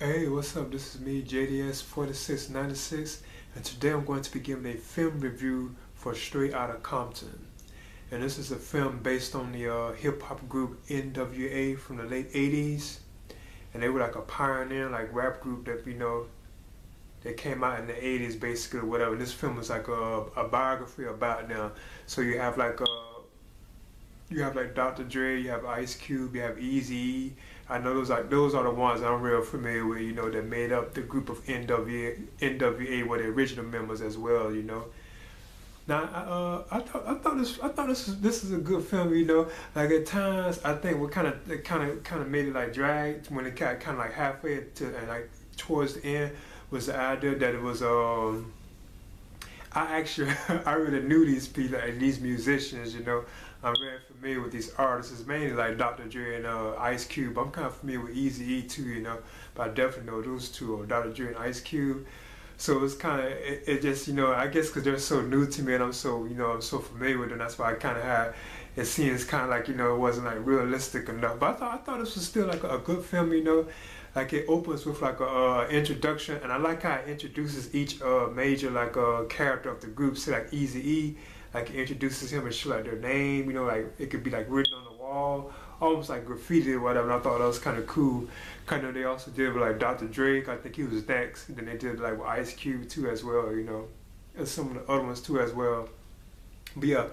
Hey, what's up? This is me, JDS4696, and today I'm going to be giving a film review for Straight Outta Compton. And this is a film based on the hip hop group N.W.A from the late 80s. And they were like a pioneer, like rap group that, they came out in the 80s basically, or whatever. And this film is like a biography about them. So you have like Dr. Dre, you have Ice Cube, you have Eazy-E. I know those are the ones I'm real familiar with, that made up the group of N.W.A were the original members as well, Now I thought this is a good film, Like at times I think what kind of made it like drag when it got kind of like halfway to and like towards the end was the idea that it was I actually I really knew these people, like these musicians, I'm very familiar with these artists. It's mainly like Dr. Dre and Ice Cube. I'm kind of familiar with Eazy-E too, but I definitely know those two, Dr. Dre and Ice Cube. So it's kind of it just I guess because they're so new to me and I'm so I'm so familiar with them. That's why I kind of had it seems kind of like it wasn't like realistic enough. But I thought this was still like a good film, Like it opens with like a introduction, and I like how it introduces each major like character of the group. Say like Eazy-E, like it introduces him and shit like their name, like it could be like written on the wall, almost like graffiti or whatever. And I thought that was kind of cool. Kind of they also did with like Dr. Drake. I think he was next. And then they did like with Ice Cube too as well, and some of the other ones too as well. But yeah.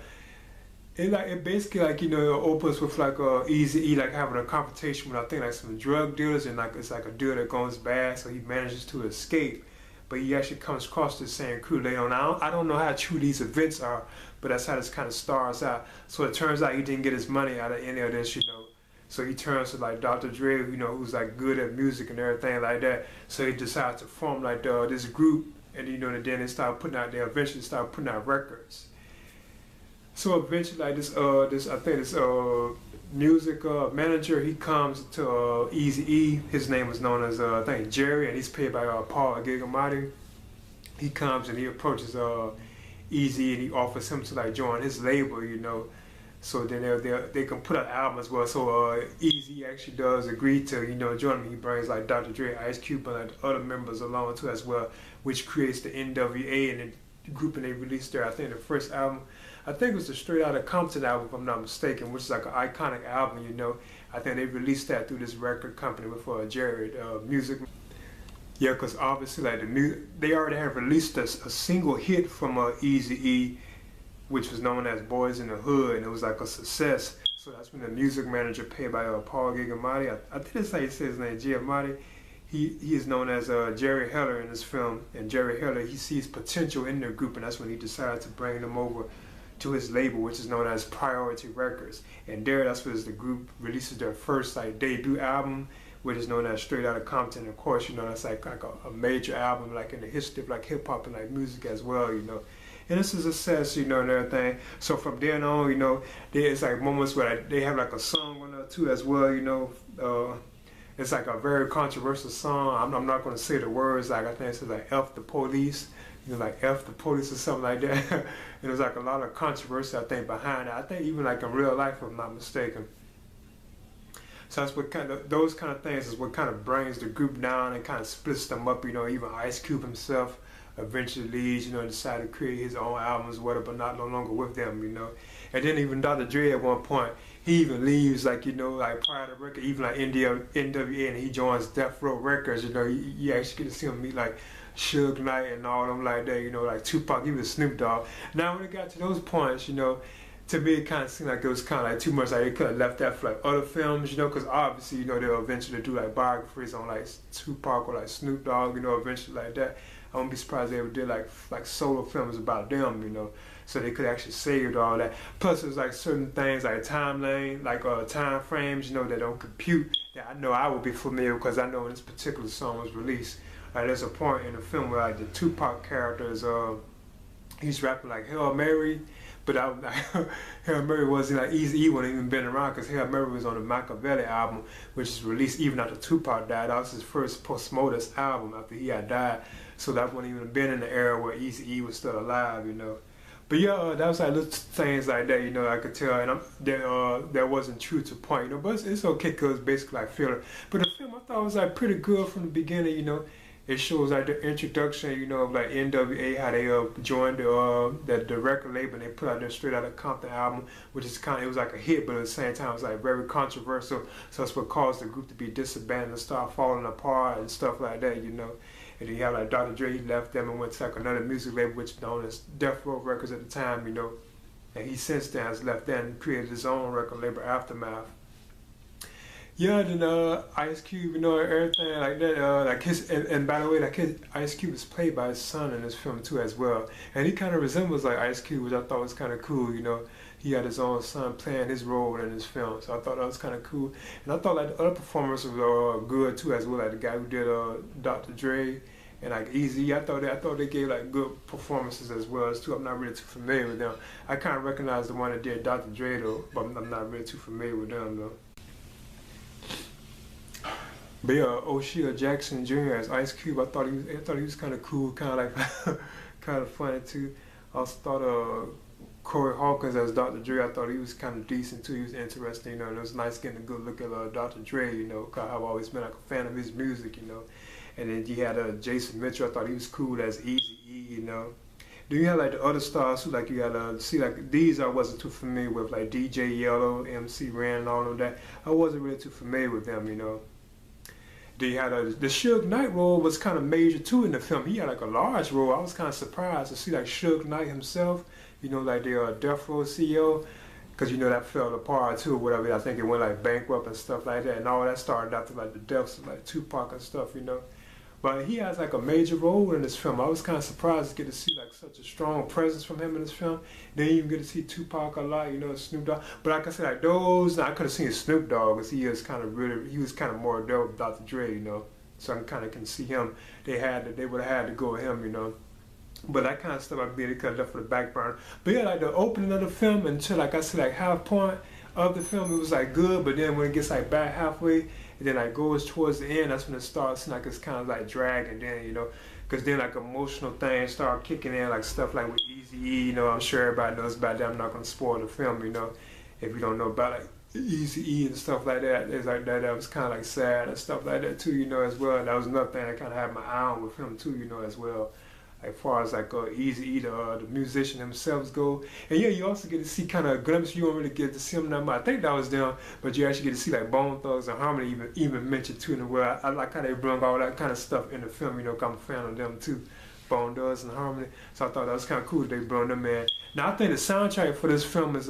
It basically like it opens with like Eazy-E like having a confrontation with I think like some drug dealers, and like it's like a deal that goes bad, so he manages to escape, but he actually comes across the same crew later on. I don't know how true these events are, but that's how this kind of stars out. So it turns out he didn't get his money out of any of this, So he turns to like Dr. Dre, who's like good at music and everything like that. So he decides to form like this group, and and then they eventually start putting out records. So eventually, like this music manager, he comes to Eazy-E. His name is known as I think Jerry, and he's played by Paul Gigamatti. He comes and he approaches Eazy, and he offers him to like join his label, So then they can put out an album as well. So Eazy actually does agree to join him. He brings like Dr. Dre, Ice Cube, and like other members along too as well, which creates the N.W.A and the group, and they released their I think the first album. I think it was the Straight Outta Compton album, if I'm not mistaken, which is like an iconic album, I think they released that through this record company with Jared Music. Yeah, because obviously, like they already have released a single hit from Eazy-E, which was known as Boys in the Hood, and it was like a success. So that's when the music manager paid by Paul Gigamatti. I think that's how you say his name, Giamatti. He is known as Jerry Heller in this film, and Jerry Heller, he sees potential in their group, and that's when he decided to bring them over to his label, which is known as Priority Records. And that's where the group releases their first like debut album, which is known as Straight Outta Compton. Of course, that's like a major album like in the history of like hip hop and like music as well, And this is a success, and everything. So from then on, there's like moments where they have like a song on there too as well, It's like a very controversial song. I'm not going to say the words. Like I think it's like "F the police," like "F the police" or something like that. And there's like a lot of controversy I think behind it. I think even like in real life, if I'm not mistaken. So that's what those kind of things is what kind of brings the group down and kind of splits them up. Even Ice Cube himself eventually leaves, and decided to create his own albums, whatever, but no longer with them, And then even Dr. Dre at one point, he even leaves, like, like prior to record, even like N.W.A, and he joins Death Row Records, you actually get to see him meet like Suge Knight and all them like that, like Tupac, even Snoop Dogg. Now when it got to those points, to me it kind of seemed like it was kind of like too much, like they could have left that for like other films, because obviously, they'll eventually do like biographies on like Tupac or like Snoop Dogg, eventually like that. I wouldn't be surprised if they ever did like solo films about them, so they could actually save all that. Plus, there's like certain things like timeline, like time frames, that don't compute. That I know I would be familiar because I know when this particular song was released. There's a point in the film where like the Tupac character is he's rapping like Hail Mary, but Hail Mary wasn't like Eazy-E wasn't even been around because Hail Mary was on the Machiavelli album, which is released even after Tupac died. That was his first post-mortem album after he had died. So that wouldn't even been in the era where Eazy-E was still alive, But yeah, that was like little things like that, you know, I could tell, and that wasn't true to point, you know, but it's okay because it's basically like filler. But the film I thought was like pretty good from the beginning, you know. It shows like the introduction, you know, of like N.W.A, how they joined the record label, and they put out their Straight Outta Compton album, which is kind of, it was like a hit, but at the same time it was like very controversial. So that's what caused the group to be disbanded and start falling apart and stuff like that, you know. And then you have like Dr. Dre, he left them and went to like another music label, which known as Death Row Records at the time, you know. And he since then has left them and created his own record label, Aftermath. Yeah, then Ice Cube, you know, everything like that. Like his, and by the way, like his Ice Cube is played by his son in this film too as well, and he kind of resembles like Ice Cube, which I thought was kind of cool. You know, he had his own son playing his role in his film, so I thought that was kind of cool. And I thought like the other performers were good too as well, like the guy who did Dr. Dre and like Easy. I thought they gave like good performances as well as too. I'm not really too familiar with them. I kind of recognize the one that did Dr. Dre though, but I'm not really too familiar with them though. But yeah, O'Shea Jackson Jr. as Ice Cube, I thought he was kind of cool, kind of like, kind of funny too. I also thought Corey Hawkins as Dr. Dre, I thought he was kind of decent too. He was interesting, you know. And it was nice getting a good look at Dr. Dre, you know, cause I've always been like a fan of his music, you know. And then you had Jason Mitchell, I thought he was cool as Eazy-E, you know. Then you had like the other stars who like you had see like these I wasn't too familiar with, like DJ Yellow, MC Ren, and all of that. I wasn't really too familiar with them, you know. They had the Suge Knight role was kind of major too in the film. He had like a large role. I was kind of surprised to see like Suge Knight himself, you know, like the Death Row CEO, because you know that fell apart too, whatever. I think it went like bankrupt and stuff like that, and all that started after like the deaths of like Tupac and stuff, you know. But he has like a major role in this film. I was kind of surprised to get to see like such a strong presence from him in this film. Then you even get to see Tupac a lot, you know, Snoop Dogg. But like I said, like those, I could have seen Snoop Dogg because he was kind of more there with Dr. Dre, you know. So I kind of can see him. They would have had to go with him, you know. But that kind of stuff I really could have left for the back burner. But yeah, like the opening of the film until like I said, like half point of the film, it was like good. But then when it gets like back halfway, and then like goes towards the end, that's when it starts like it's kind of like dragging. Then you know, because then like emotional things start kicking in, like stuff like with Eazy-E. You know, I'm sure everybody knows about that. I'm not gonna spoil the film. You know, if you don't know about like Eazy-E and stuff like that, it's like that. That was kind of like sad and stuff like that too. You know, as well. That was another thing I kind of had my eye on with him too. You know, as well. As far as like Eazy-E, the musician themselves go, and yeah, you also get to see kind of a glimpse. You don't really get to see them that much. I think that was them, but you actually get to see like Bone Thugs and Harmony even mentioned too in the world. I like how they bring all that kind of stuff in the film. You know, 'cause I'm a fan of them too, Bone Thugs and Harmony. So I thought that was kind of cool that they brought them in. Now I think the soundtrack for this film is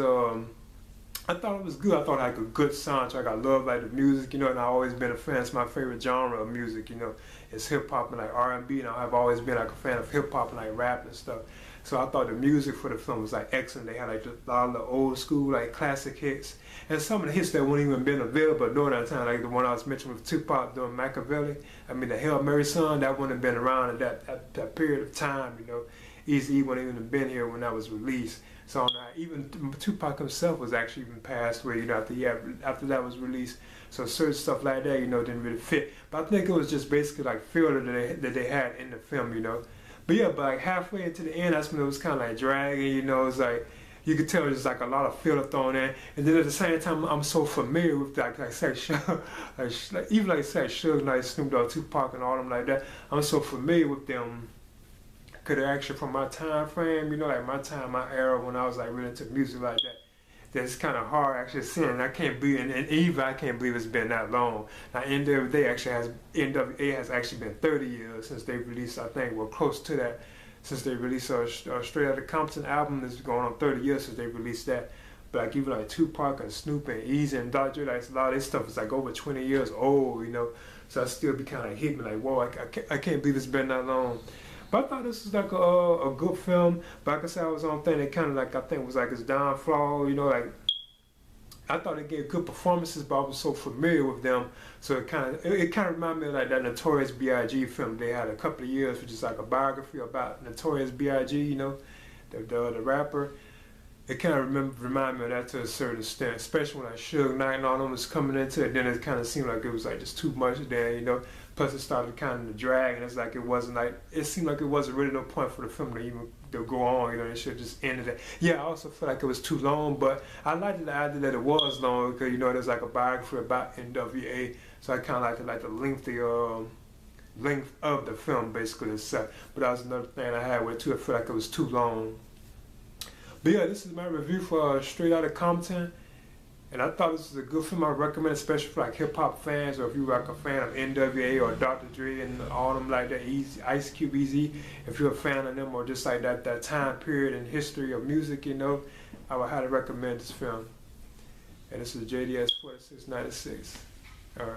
I thought it was good. I thought like a good soundtrack. I love like the music, you know, and I've always been a fan. It's my favorite genre of music, you know. It's hip hop and like R&B, and I've always been like a fan of hip hop and like rap and stuff. So I thought the music for the film was like excellent. They had like a lot of the old school like classic hits, and some of the hits that wouldn't even been available during that time, like the one I was mentioning with Tupac doing Machiavelli. I mean the Hail Mary song, that wouldn't have been around at that period of time, you know. Eazy-E wouldn't even have been here when that was released. So even Tupac himself was actually even passed away, you know, after that was released. So certain stuff like that, you know, didn't really fit. But I think it was just basically like filler that they had in the film, you know. But yeah, but like halfway into the end, that's when it was kind of like dragging, you know. It's like you could tell there's like a lot of filler thrown in. And then at the same time, I'm so familiar with like say even like say Suge Knight, Snoop Dogg, Tupac, and all them like that. I'm so familiar with them. Could actually from my time frame, you know, like my era when I was like really into music like that. That's kind of hard actually seeing. I can't believe, and even I can't believe it's been that long. Now, N.W.A has actually been 30 years since they released. I think we're close to that since they released a Straight Outta Compton album. This is going on 30 years since they released that. But like even like Tupac and Snoop and Eazy and Dr. Dre, like a lot of this stuff is like over 20 years old, you know. So I still be kind of hitting me like, whoa, I can't believe it's been that long. But I thought this was like a good film. But like I said, I was on thing that kind of like I think was like his downfall. You know, like I thought it gave good performances, but I was so familiar with them, so it kind of reminded me of like that Notorious B.I.G. film they had a couple of years, which is like a biography about Notorious B.I.G. You know, the rapper. It kind of reminded me of that to a certain extent, especially when like Suge Knight and all them was coming into it. Then it kind of seemed like it was like just too much there, you know. Plus it started kind of to drag, and it's like it seemed like it wasn't really no point for the film to even to go on. You know, they should just ended it. Yeah, I also feel like it was too long, but I liked the idea that it was long because you know there's like a biography about N.W.A. So I kind of like the length of the film basically itself. But that was another thing I had with it too. I feel like it was too long. But yeah, this is my review for Straight Outta Compton. And I thought this was a good film. I recommend, especially for like hip hop fans, or if you're like a fan of N.W.A. or Dr. Dre and all them like that, Easy, Ice Cube, Easy. If you're a fan of them, or just like that time period in history of music, you know, I would highly recommend this film. And this is JDS 4696. All right.